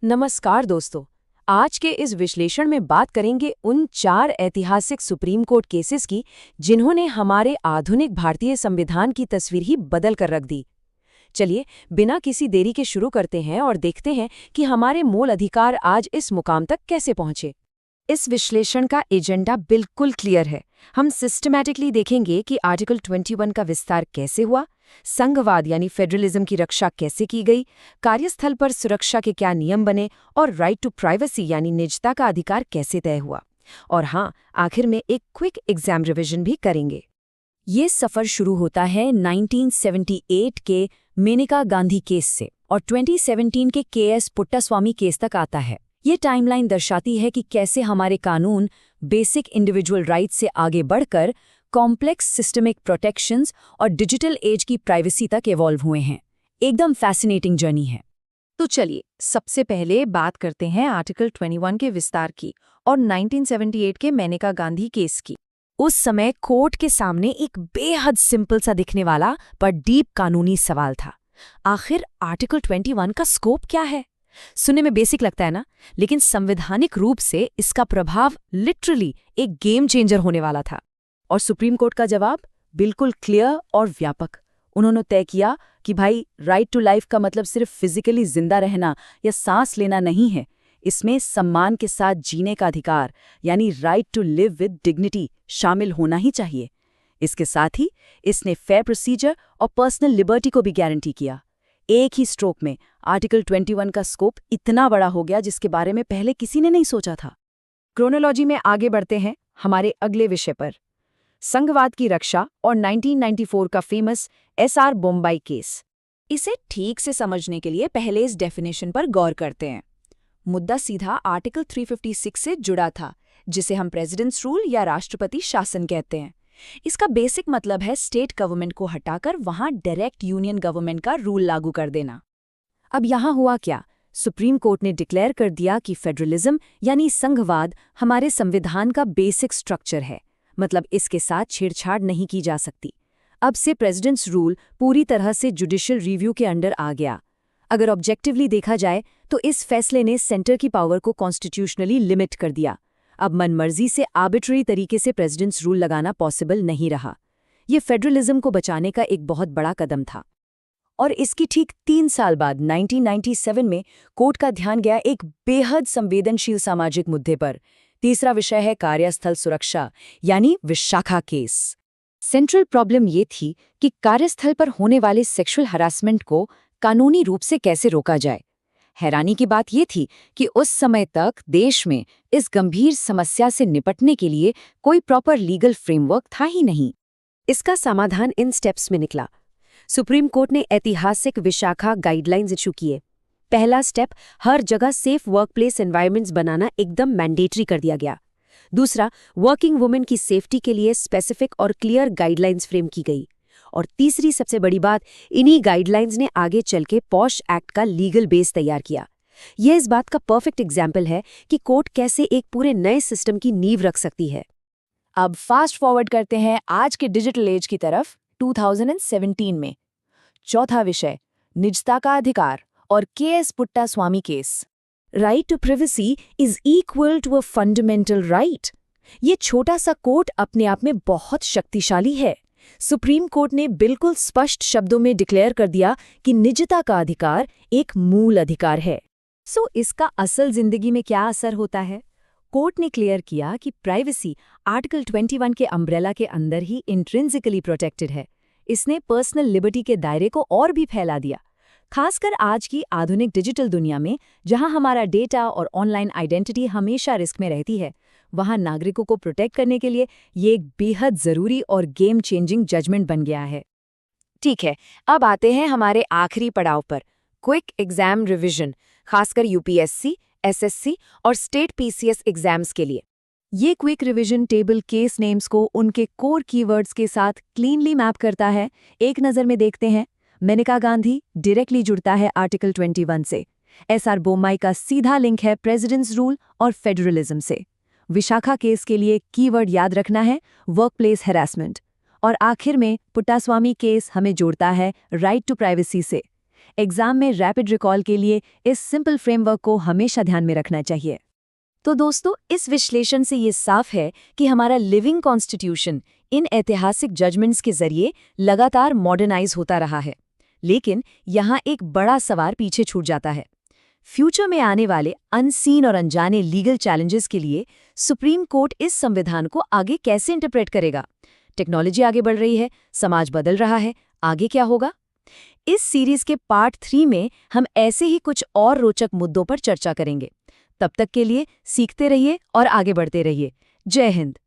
नमस्कार दोस्तों। आज के इस विश्लेषण में बात करेंगे उन 4 ऐतिहासिक सुप्रीम कोर्ट केसेस की जिन्होंने हमारे आधुनिक भारतीय संविधान की तस्वीर ही बदल कर रख दी। चलिए बिना किसी देरी के शुरू करते हैं और देखते हैं कि हमारे मूल अधिकार आज इस मुकाम तक कैसे पहुंचे। इस विश्लेषण का एजेंडा बिल्कुल क्लियर है। हम सिस्टमैटिकली देखेंगे कि आर्टिकल 21 का विस्तार कैसे हुआ, संघवाद यानी फेडरलिज्म की रक्षा कैसे की गई, कार्यस्थल पर सुरक्षा के क्या नियम बने और राइट टू प्राइवेसी यानी निजता का अधिकार कैसे तय हुआ। और हाँ, आखिर में एक क्विक एग्जाम रिवीजन भी करेंगे। ये सफ़र शुरू होता है 1978 के मेनका गांधी केस से और 2017 के केएस पुट्टास्वामी केस तक आता है। ये टाइमलाइन दर्शाती है कि कैसे हमारे कानून बेसिक इंडिविजुअल राइट्स से आगे बढ़कर कॉम्प्लेक्स सिस्टमिक प्रोटेक्शंस और डिजिटल एज की प्राइवेसी तक इवॉल्व हुए हैं। एकदम फैसिनेटिंग जर्नी है। तो चलिए सबसे पहले बात करते हैं आर्टिकल 21 के विस्तार की और 1978 के मेनका गांधी केस की। उस समय कोर्ट के सामने एक बेहद सिंपल सा दिखने वाला पर डीप कानूनी सवाल था। आखिर आर्टिकल 21 का स्कोप क्या है? सुनने में बेसिक लगता है ना, लेकिन संवैधानिक रूप से इसका प्रभाव लिटरली एक गेम चेंजर होने वाला था। और सुप्रीम कोर्ट का जवाब बिल्कुल क्लियर और व्यापक। उन्होंने तय किया कि भाई राइट टू लाइफ का मतलब सिर्फ फिजिकली जिंदा रहना या सांस लेना नहीं है, इसमें सम्मान के साथ जीने का अधिकार यानी right to live with dignity शामिल होना ही चाहिए। इसके साथ ही इसने फेयर प्रोसीजर और पर्सनल लिबर्टी को भी गारंटी किया। एक ही स्ट्रोक में आर्टिकल 21 का स्कोप इतना बड़ा हो गया जिसके बारे में पहले किसी ने नहीं सोचा था। क्रोनोलॉजी में आगे बढ़ते हैं हमारे अगले विषय पर, संघवाद की रक्षा और 1994 का फेमस एसआर बोम्बई केस। इसे ठीक से समझने के लिए पहले इस डेफिनेशन पर गौर करते हैं। मुद्दा सीधा आर्टिकल 356 से जुड़ा था, जिसे हम प्रेसिडेंट्स रूल या राष्ट्रपति शासन कहते हैं। इसका बेसिक मतलब है स्टेट गवर्नमेंट को हटाकर वहां डायरेक्ट यूनियन गवर्नमेंट का रूल लागू कर देना। अब यहां हुआ क्या? सुप्रीम कोर्ट ने डिक्लेयर कर दिया कि फेडरलिज्म यानी संघवाद हमारे संविधान का बेसिक स्ट्रक्चर है, मतलब इसके साथ छेड़छाड़ नहीं की जा सकती। अब से प्रेसिडेंट्स रूल पूरी तरह से जुडिशियल रिव्यू के अंडर आ गया। अगर ऑब्जेक्टिवली देखा जाए तो इस फैसले ने सेंटर की पावर को कॉन्स्टिट्यूशनली लिमिट कर दिया। अब मनमर्जी से आर्बिट्ररी तरीके से प्रेसिडेंट्स रूल लगाना पॉसिबल नहीं रहा। ये फेडरलिज्म को बचाने का एक बहुत बड़ा कदम था। और इसकी ठीक 3 साल बाद 1997 में कोर्ट का ध्यान गया एक बेहद संवेदनशील सामाजिक मुद्दे पर। तीसरा विषय है कार्यस्थल सुरक्षा यानी विशाखा केस। सेंट्रल प्रॉब्लम ये थी कि कार्यस्थल पर होने वाले सेक्सुअल हरासमेंट को कानूनी रूप से कैसे रोका जाए। हैरानी की बात ये थी कि उस समय तक देश में इस गंभीर समस्या से निपटने के लिए कोई प्रॉपर लीगल फ्रेमवर्क था ही नहीं। इसका समाधान इन स्टेप्स में निकला। सुप्रीम कोर्ट ने ऐतिहासिक विशाखा गाइडलाइंस इशू किए। पहला स्टेप, हर जगह सेफ वर्कप्लेस एनवायरनमेंट्स बनाना एकदम मैंडेटरी कर दिया गया। दूसरा, वर्किंग वुमेन की सेफ्टी के लिए स्पेसिफिक और क्लियर गाइडलाइंस फ्रेम की गई। और तीसरी सबसे बड़ी बात, इन्हीं गाइडलाइंस ने आगे चल के पॉश एक्ट का लीगल बेस तैयार किया। यह इस बात का परफेक्ट एग्जाम्पल है कि कोर्ट कैसे एक पूरे नए सिस्टम की नींव रख सकती है। अब फास्ट फॉरवर्ड करते हैं आज के डिजिटल एज की तरफ 2017 में। चौथा विषय, निजता का अधिकार और K S Puttaswamy case. Right to privacy is equal to a fundamental right. ये छोटा सा कोर्ट अपने आप में बहुत शक्तिशाली है। सुप्रीम कोर्ट ने बिल्कुल स्पष्ट शब्दों में डिक्लेयर कर दिया कि निजता का अधिकार एक मूल अधिकार है। सो इसका असल जिंदगी में क्या असर होता है? कोर्ट ने क्लियर किया कि प्राइवेसी आर्टिकल 21 के अम्ब्रेला के अंदर ही इंट्रिंसिकली प्रोटेक्टेड है। इसने पर्सनल लिबर्टी के दायरे को और भी फैला दिया। खासकर आज की आधुनिक डिजिटल दुनिया में, जहां हमारा डेटा और ऑनलाइन आइडेंटिटी हमेशा रिस्क में रहती है, वहां नागरिकों को प्रोटेक्ट करने के लिए ये एक बेहद ज़रूरी और गेम चेंजिंग जजमेंट बन गया है। ठीक है, अब आते हैं हमारे आखिरी पड़ाव पर, क्विक एग्जाम रिवीजन, खासकर यूपीएससी, एसएससी और स्टेट पीसीएस एग्जाम्स के लिए। ये quick revision table case names को उनके कोर कीवर्ड्स के साथ क्लीनली मैप करता है। एक नज़र में देखते हैं। मेनका गांधी डायरेक्टली जुड़ता है आर्टिकल 21 से। एसआर बोम्बई का सीधा लिंक है प्रेसिडेंट्स रूल और फेडरलिज्म से। विशाखा केस के लिए कीवर्ड याद रखना है वर्कप्लेस हैरेसमेंट। और आखिर में पुट्टास्वामी केस हमें जोड़ता है राइट टू प्राइवेसी से। एग्जाम में रैपिड रिकॉल के लिए इस सिंपल फ्रेमवर्क को हमेशा ध्यान में रखना चाहिए। तो दोस्तों, इस विश्लेषण से ये साफ है कि हमारा लिविंग कॉन्स्टिट्यूशन इन ऐतिहासिक जजमेंट्स के जरिए लगातार मॉडर्नाइज होता रहा है। लेकिन यहाँ एक बड़ा सवाल पीछे छूट जाता है। फ्यूचर में आने वाले अनसीन और अनजाने लीगल चैलेंजेस के लिए सुप्रीम कोर्ट इस संविधान को आगे कैसे इंटरप्रेट करेगा? टेक्नोलॉजी आगे बढ़ रही है, समाज बदल रहा है, आगे क्या होगा? इस सीरीज के पार्ट 3 में हम ऐसे ही कुछ और रोचक मुद्दों पर चर्चा करेंगे। तब तक के लिए सीखते रहिए और आगे बढ़ते रहिए। जय हिंद।